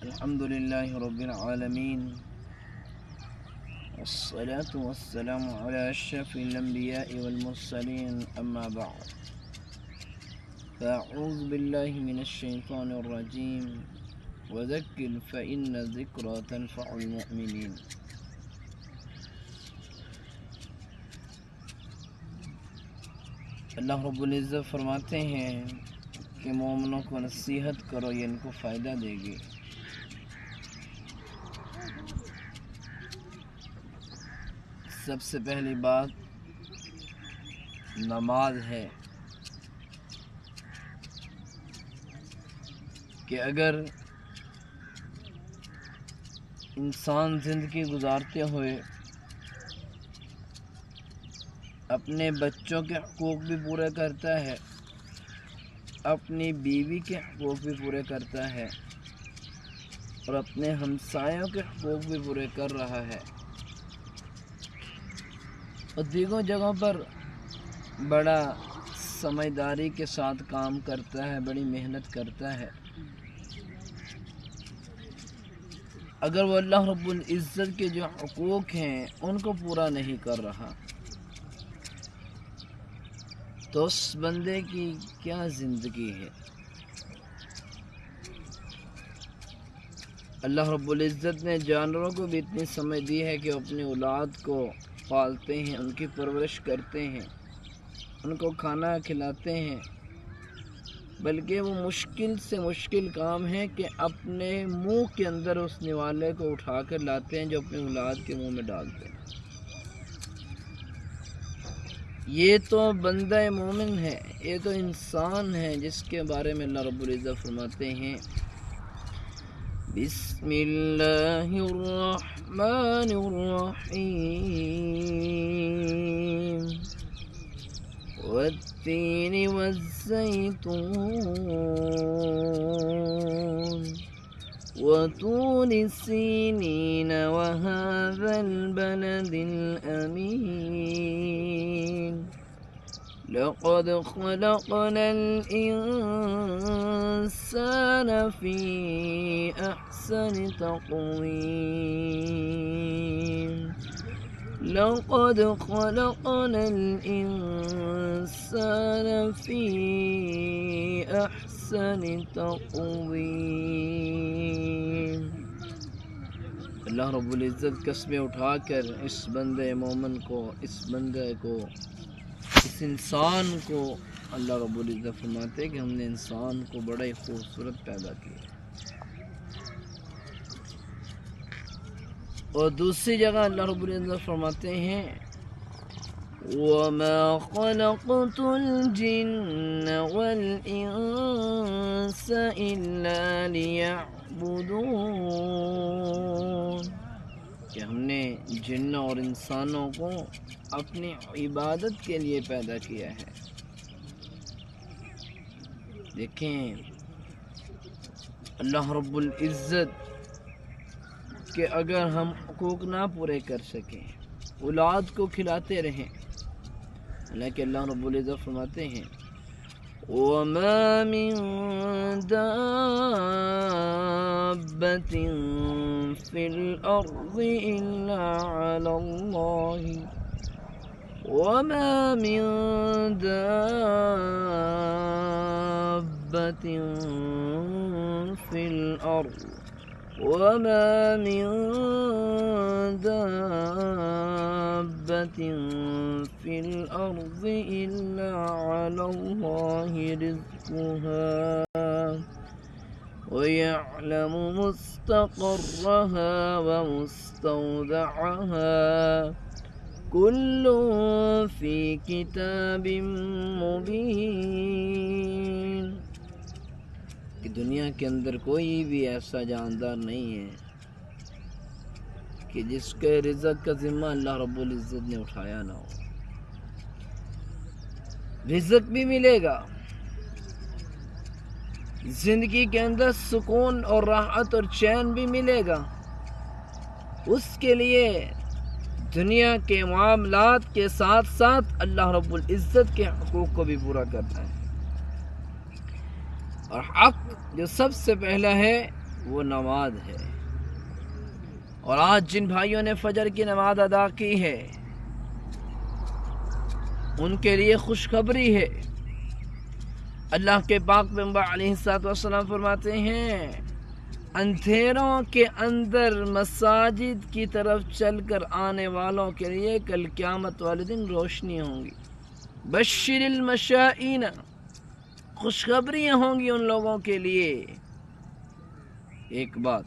الحمد لله رب العالمين والصلاة والسلام على أشرف الأنبياء والمرسلين أما بعد فأعوذ بالله من الشيطان الرجيم وذكر فإن الذكرى تنفع المؤمنين. اللہ رب العزت فرماتے ہیں کہ مومنوں کو نصیحت کرو، یہ ان کو فائدہ دے گی. سب سے پہلی بات نماز ہے کہ اگر انسان زندگی گزارتے ہوئے اپنے بچوں کے حقوق بھی پورے کرتا ہے، اپنی بیوی کے حقوق بھی پورے کرتا ہے اور اپنے ہمسایوں کے حقوق بھی پورے کر رہا ہے اور دیگر جگہوں پر بڑا سمجھداری کے ساتھ کام کرتا ہے، بڑی محنت کرتا ہے، اگر وہ اللہ رب العزت کے جو حقوق ہیں ان کو پورا نہیں کر رہا تو اس بندے کی کیا زندگی ہے. اللہ رب العزت نے جانوروں کو بھی اتنی سمجھ دی ہے کہ وہ اپنی اولاد کو پالتے ہیں، ان کی پرورش کرتے ہیں، ان کو کھانا کھلاتے ہیں، بلکہ وہ مشکل سے مشکل کام ہے کہ اپنے منہ کے اندر اس نوالے کو اٹھا کر لاتے ہیں جو اپنی اولاد کے منہ میں ڈالتے ہیں. یہ تو بندہ مومن ہے، یہ تو انسان ہے جس کے بارے میں اللہ رب العزت فرماتے ہیں بسم اللہ الرحمن الرحیم والتین والزیتون وطور سینین وهذا البلد الأمین لقد خلقنا الإنسان في أحسن تقويم لقد خلقنا الإنسان في أحسن تقويم. اللہ رب العزت قسمیں اٹھا کر اس بندے مومن کو، اس بندے کو، اس انسان کو اللہ رب العزت فرماتے ہیں کہ ہم نے انسان کو بڑا ہی خوبصورت پیدا کیا. اور دوسری جگہ اللہ رب العزت فرماتے ہیں وَمَا خَلَقْتُ الْجِنَّ وَالْإِنسَ إِلَّا لِيَعْبُدُونَ کہ ہم نے جنوں اور انسانوں کو اپنی عبادت کے لیے پیدا کیا ہے. دیکھیں اللہ رب العزت کہ اگر ہم حقوق نہ پورے کر سکیں، اولاد کو کھلاتے رہیں، لیکن اللہ رب العزت فرماتے ہیں وَمَا مِن دَابَّةٍ فِي الْأَرْضِ إِلَّا عَلَى اللَّهِ وَمَا مِن دَابَّةٍ فِي الْأَرْضِ وَمَا مِن دَابَّةٍ فِي الْأَرْضِ إِلَّا عَلَى اللَّهِ رِزْقُهَا وَيَعْلَمُ مُسْتَقَرَّهَا وَمُسْتَوْدَعَهَا كُلٌّ فِي كِتَابٍ مُبِينٍ. کہ دنیا کے اندر کوئی بھی ایسا جاندار نہیں ہے کہ جس کے رزق کا ذمہ اللہ رب العزت نے اٹھایا نہ ہو. رزق بھی ملے گا، زندگی کے اندر سکون اور راحت اور چین بھی ملے گا، اس کے لیے دنیا کے معاملات کے ساتھ ساتھ اللہ رب العزت کے حقوق کو بھی پورا کرنا ہے. اور حق جو سب سے پہلا ہے وہ نماز ہے۔ اور آج جن بھائیوں نے فجر کی نماز ادا کی ہے ان کے لیے خوشخبری ہے۔ اللہ کے پاک پیغمبر علیہ السلام فرماتے ہیں اندھیروں کے اندر مساجد کی طرف چل کر آنے والوں کے لیے کل قیامت والے دن روشنی ہوں گی۔ بشر المشائین، خوشخبریاں ہوں گی ان لوگوں کے لیے۔ ایک بات۔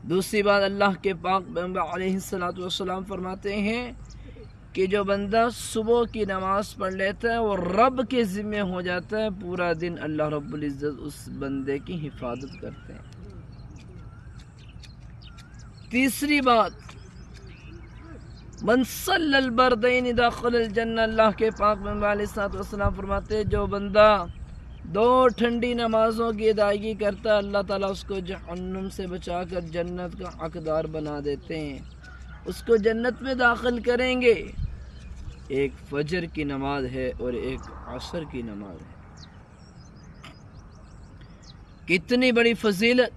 دوسری بات، اللہ کے پاک پیغمبر علیہ السلام فرماتے ہیں کہ جو بندہ صبح کی نماز پڑھ لیتا ہے وہ رب کے ذمہ ہو جاتا ہے، پورا دن اللہ رب العزت اس بندے کی حفاظت کرتے ہیں۔ تیسری بات، من صلی البردین دخل الجنہ، اللہ کے پاک پیغمبر علیہ السلام فرماتے ہیں جو بندہ 2 ٹھنڈی نمازوں کی ادائیگی کرتا ہے اللہ تعالیٰ اس کو جہنم سے بچا کر جنت کا حقدار بنا دیتے ہیں، اس کو جنت میں داخل کریں گے۔ ایک فجر کی نماز ہے اور ایک عصر کی نماز ہے۔ کتنی بڑی فضیلت!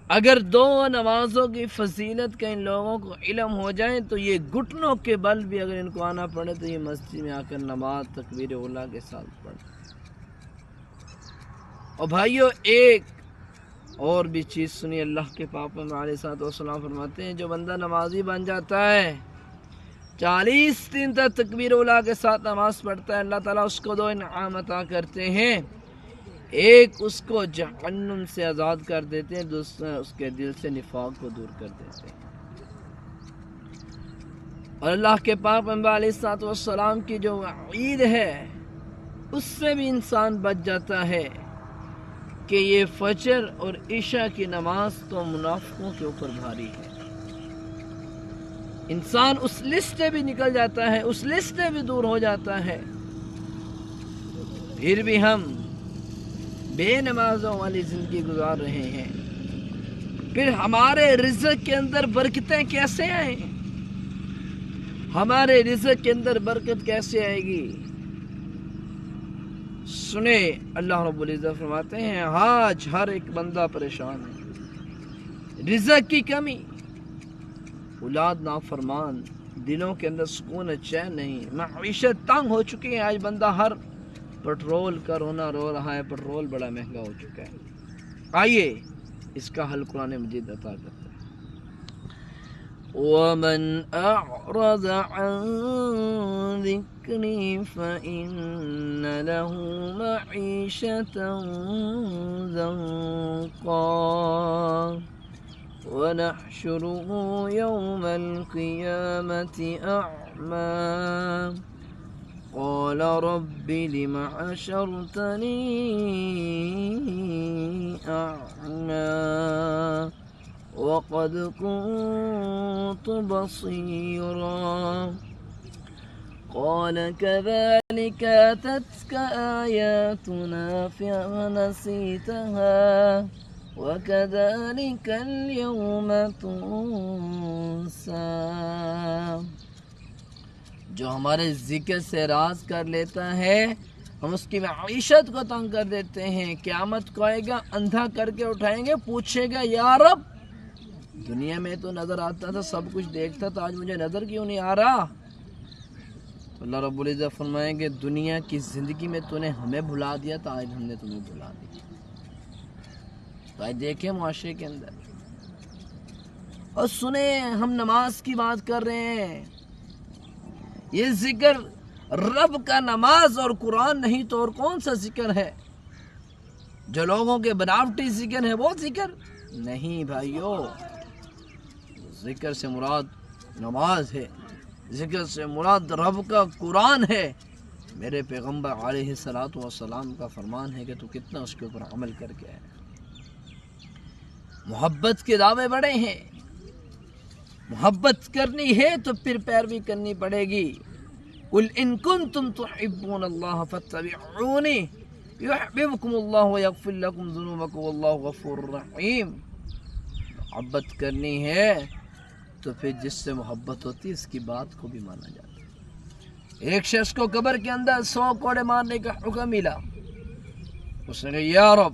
اگر 2 نمازوں کی فضیلت کا ان لوگوں کو علم ہو جائے تو یہ گھٹنوں کے بل بھی اگر ان کو آنا پڑے تو یہ مسجد میں آ کر نماز تکبیر اولیٰ کے ساتھ پڑھیں۔ اور بھائیو ایک اور بھی چیز سنی، اللہ کے پاک پیغمبر علیہ السلام فرماتے ہیں جو بندہ نمازی بن جاتا ہے 40 دن تک تکبیر اولیٰ کے ساتھ نماز پڑھتا ہے، اللہ تعالیٰ اس کو 2 انعام عطا کرتے ہیں۔ ایک اس کو جہنم سے آزاد کر دیتے ہیں، دوسرا اس کے دل سے نفاق کو دور کر دیتے ہیں۔ اور اللہ کے پاک پیغمبر علیہ السلام کی جو وعید ہے اس سے بھی انسان بچ جاتا ہے کہ یہ فجر اور عشاء کی نماز تو منافقوں کے اوپر بھاری ہے۔ انسان اس لسٹ سے بھی نکل جاتا ہے، اس لسٹ سے بھی دور ہو جاتا ہے، پھر بھی ہم بے نمازوں والی زندگی گزار رہے ہیں۔ پھر ہمارے رزق کے اندر برکتیں کیسے آئیں؟ ہمارے رزق کے اندر برکت کیسے آئے گی؟ سنے، اللہ رب العزت فرماتے ہیں آج ہر ایک بندہ پریشان ہے، رزق کی کمی، اولاد نافرمان، دلوں کے اندر سکون چین نہیں، معیشت تنگ ہو چکی ہے۔ آج بندہ ہر پٹرول کا رونا رو رہا ہے، پٹرول بڑا مہنگا ہو چکا ہے۔ آئیے اس کا حل قرآن مجید عطا کرتا ہے۔ وَمَنْ أَعْرَضَ عَنْ ذِكْرِي فَإِنَّ لَهُ مَعِيشَةً ضَنْقًا وَنَحْشُرُهُ يَوْمَ الْقِيَامَةِ أَعْمَى قال رب لم حشرتني أعمى وقد كنت بصيرا قال كذلك أتتك آياتنا فنسيتها وكذلك اليوم تنسى۔ جو ہمارے ذکر سے راز کر لیتا ہے ہم اس کی معیشت کو تنگ کر دیتے ہیں، قیامت کو آئے گا اندھا کر کے اٹھائیں گے، پوچھے گا یا رب دنیا میں تو نظر آتا تھا، سب کچھ دیکھتا تھا، آج مجھے نظر کیوں نہیں آ رہا؟ تو اللہ رب العزت فرمائیں گے دنیا کی زندگی میں تو نے ہمیں بھلا دیا تھا، آج ہم نے تمہیں بھلا دیا۔ تو آج دیکھیں معاشرے کے اندر، اور سنیں ہم نماز کی بات کر رہے ہیں، یہ ذکر رب کا نماز اور قرآن نہیں تو اور کون سا ذکر ہے؟ جو لوگوں کے بناوٹی ذکر ہے وہ ذکر نہیں بھائیو۔ ذکر سے مراد نماز ہے، ذکر سے مراد رب کا قرآن ہے۔ میرے پیغمبر علیہ السلام کا فرمان ہے کہ تو کتنا اس کے اوپر عمل کر کے آئے۔ محبت کے دعوے بڑے ہیں، محبت کرنی ہے تو پھر پیروی کرنی پڑے گی۔ قل ان کنتم تحبون اللہ فاتبعونی یحببکم اللہ ویغفر لکم ذنوبکم واللہ غفور رحیم۔ محبت کرنی ہے تو پھر جس سے محبت ہوتی ہے اس کی بات کو بھی مانا جاتا ہے۔ ایک شخص کو قبر کے اندر 100 کوڑے مارنے کا حکم ملا، اس نے کہا یا رب